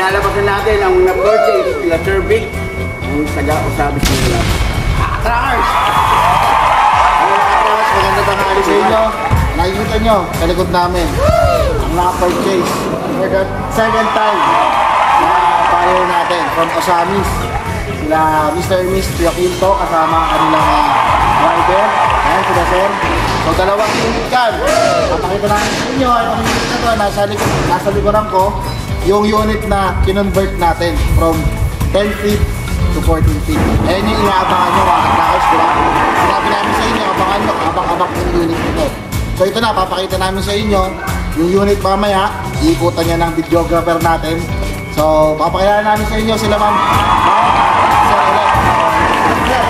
Pinalabasan natin ang na-purchase sila Sir Vic, ang taga-usabi sila. Trackers! Maganda tanghali sa inyo. Nakikita nyo, sa likod namin, ang na-purchase for the second time na buyer natin from Osamis. Sila Mr. and Miss Joaquinto kasama ang kanilang driver. Ayan sila sir. So dalawang unit yan. Papakita namin sa inyo, itong unit na to, nasa likuran ko, yung unit na kinonvert natin from 10 feet to 14 feet. Ayan yung inaabangan nyo mga katrackers, diba? Sinabi namin sa inyo, abangan nyo, abang-abang yung unit nito. So ito na, papakita namin sa inyo yung unit mamaya, iikutan niya ng videographer natin. So papakita namin sa inyo sila ma'am. Sir, ulit. Sir,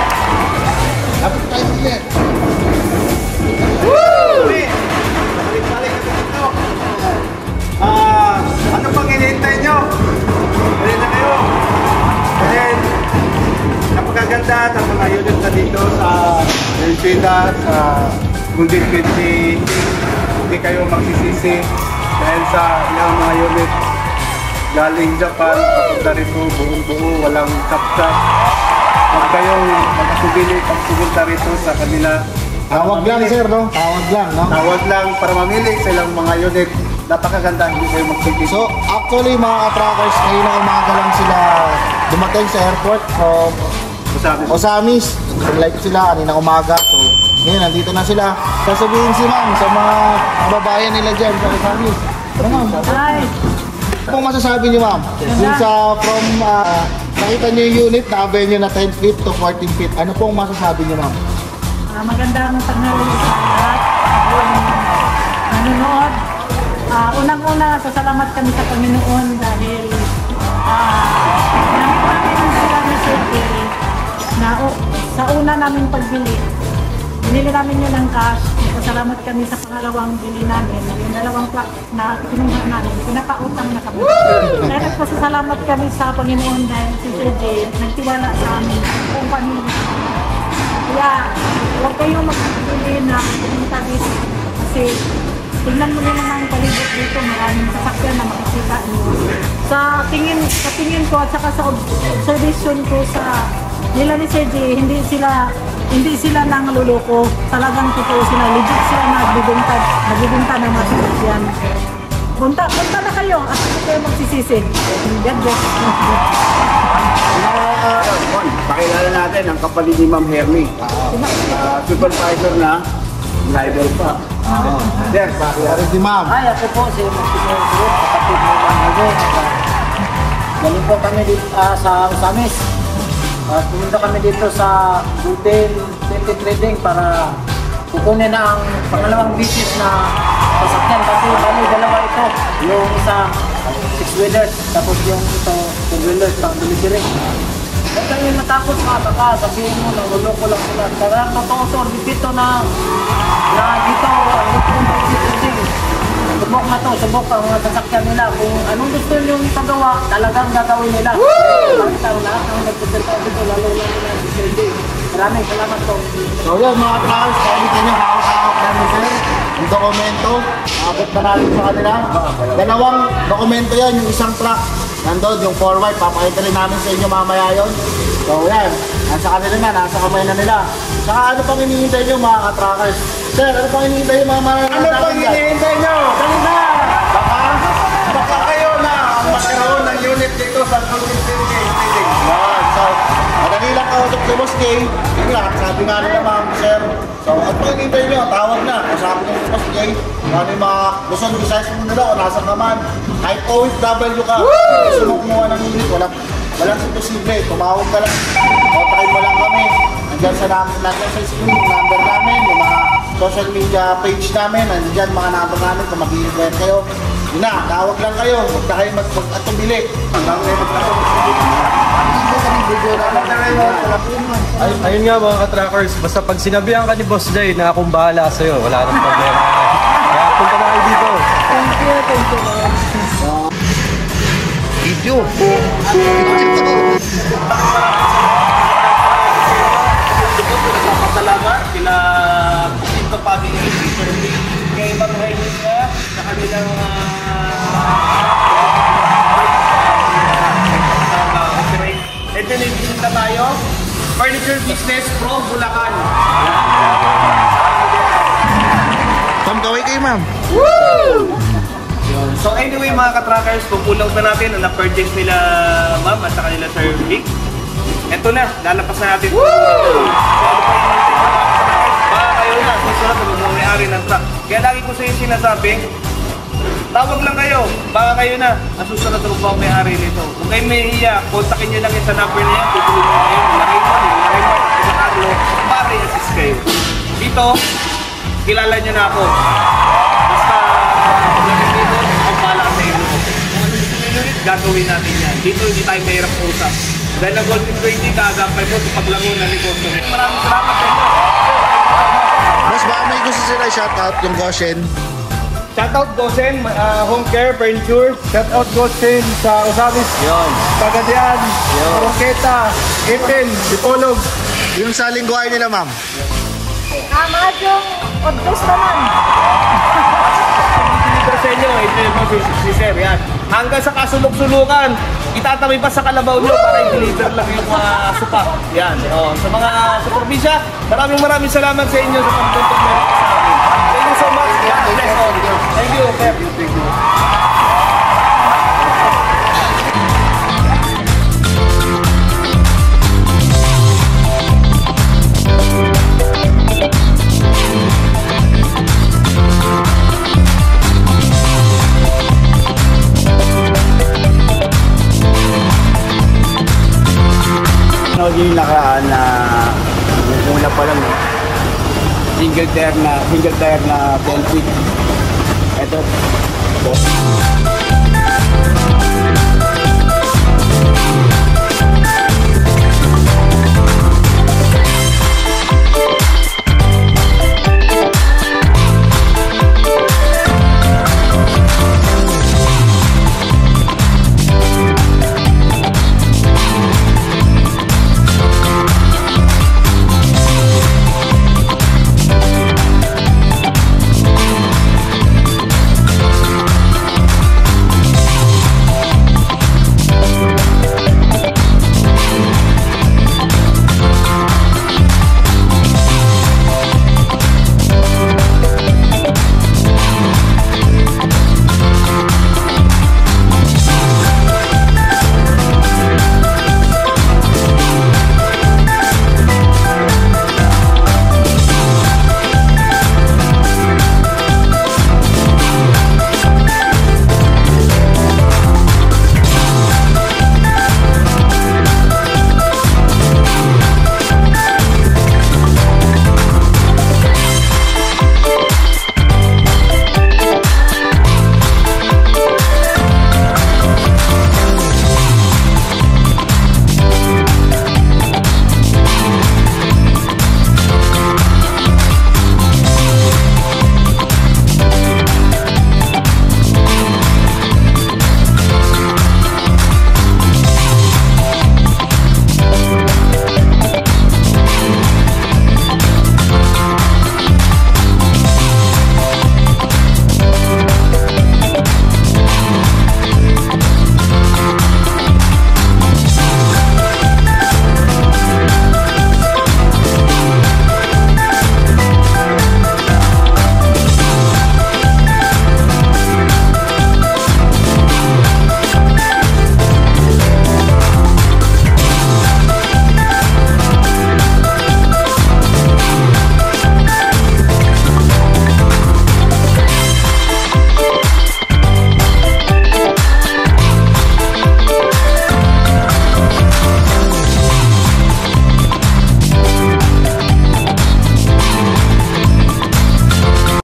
lapit tayo ulit. Woo! Balik-balik na ito. Ano pang hinihintay nyo? Balik na kayo. Then, napakaganda ng mga unit na dito sa Ercida, sa Golden 20. Hindi kayo magsisisi dahil sa ilang mga unit galing Japan, papunta rito, buong-buo, walang tap-tap. Huwag kayong magkakubili pag pumunta rito sa kanila. Tawag lang sir, no? Tawag lang, no? Tawag lang para mamili sa ilang mga unit. Napakaganda, hindi kayo magsisisi. So actually mga ka-trackers, ngayon na umaga lang sila dumating sa airport from Osamis. Like sila kanina umaga. So ngayon, nandito na sila. Sasabihin si ma'am sa mga kababayan nila dyan sa Osamis. Ano ma'am? Hi! Ano pong masasabi niyo ma'am? Since from nakita niyo yung unit na avenue na 10 feet to 14 feet, ano pong masasabi niyo ma'am? Magandang tanghali sa lahat. Nanonood. Unang-una, sasalamat kami sa Panginoon dahil namin sila na safety na sa una naming pagbili. Binili namin yun ng cash. Pasalamat kami sa pangalawang bili namin. Yung dalawang plak na kinuha namin, pinapautang na kami. Kaya nagpasalamat kami sa Panginoon dahil si JJ nagtiwala sa amin kung pamilya. Kaya huwag kayong magbili na pumunta dito kasi tingnan mo naman ang palibot dito, maraming sasakyan na makikita nyo. Sa tingin ko at saka sa observation ko sa nila ni CJ, hindi sila nang luloko. Talagang totoo sila, legit sila nagbibenta ng mga sasakyan. Punta na kayo at hindi kayo magsisisi. God bless. Pakilala natin ang kapatid ni Ma'am Hermie. Supervisor na, driver pa. Yes, pakilala si ma'am. Ay, ako po si Maximo Group, kapatid mo lang ako. Galing po kami dito sa Osamis. Pumunta kami dito sa Golden 20 Trading para kukunin na ang pangalawang business na sasakyan. Kasi bali dalawa ito. Yung isa 6-wheelers, tapos yung ito 2-wheelers pang delivery. Huwag kayong natakot baka sabihin mo na luloko lang sila. Kaya totoo to, dito na dito yung pag-trading. Subok na to, subok ang mga sasakyan nila. Kung anong gusto nyo ipagawa, talagang gagawin nila. Parang lahat ang nagpapagpapag dito, lalo na nila si CJ. Maraming salamat po. So yun mga trackers, kahit nyo hawak-hawak namin sir, yung dokumento, abot na natin sa kanila. Dalawang dokumento yan, yung isang truck. Nandun, yung forward, papakita rin namin sa inyo mamaya yun. So yan, nasa kanila na, nasa kamay na nila. Saka ano pang hinihintay nyo mga ka-trackers? Sir, ano pang hinihintay nyo mga Ano pang hinihintay nyo? Dali na! Baka kayo na magkaroon ng unit dito sa Golden 20 Trading. Yan, so, madali lang kausap si Boss Jay. Yun lang, sabi nga nila ma'am, sir. So, at pag hintay nyo, tawag na. Kasabi nyo si Boss Jay. Ano yung mga Luzon, Visayas mo nila o nasa naman. Kahit OFW ka, gusto mo kumuha ng unit, walang imposible. Tumawag ka lang. Kontakin mo lang kami. Nandiyan sa screen, yung number namin, yung mga social media page namin, nandiyan mga number namin kung mag-i-invite kayo. Yun na, tawag lang kayo. Huwag na kayo mag-atubili. Ayun nga mga ka-trackers, basta pag sinabihan ka ni Boss Jay na akong bahala sa'yo, wala nang problema. Kaya punta na kayo dito. Thank you. Video. Salamat kila Pito Family, kay Ma'am Hermie sa kanilang Furniture Business from Bulacan. Tom, kaway kayo, ma'am. Yun. So anyway mga ka-trackers, pupulaw na natin ang na-purchase nila ma'am at saka nila Sir Vic. Ito na, lalapas na natin. So ano pa yung natin mga ka-trackers? Baka kayo na, susunod na mag-may-ari ng truck. Kaya lagi ko sa inyo sinasabi, tawag lang kayo, baka kayo na, ang susunod na mag-may-ari nito. Kung kayo may hiya, kontakin nyo lang yung sa number na yan, tutulungan ko kayo, lagay mo, sa Carlo, para i-assist kayo. Dito, kilala nyo na ako. Basta, dito, ang pala sa inyo. Kung ano gusto nyo ulit, gagawin natin yan. Dito, hindi tayo mahirap usap. Dahil ang Golden 20, kagapay mo sa paglango na negosyo. Maraming salamat sa inyo. Boss, baka may gusto sila shoutout yung Goshen. Shoutout Gosen, Home Care, Furniture. Shoutout Gosen sa Osamis. Yun. Pagadian. Roketa. Ipin. Dipolog. Yung sa lingguhay nila, ma'am. Madyong oddos naman. Dito sa inyo, ito yung si Sir, yan. Hanggang sa kasulok-sulukan, itatabi pa sa kalabaw nyo para i-deliver lang yung supa. Yan. Sa mga sa probinsya, maraming salamat sa inyo sa pagtutok na sa amin. Thank you so much. God bless all. Thank you, Sir. Thank you. Yung nakaraan na yung una pa lang single tire na 10 feet. Ito.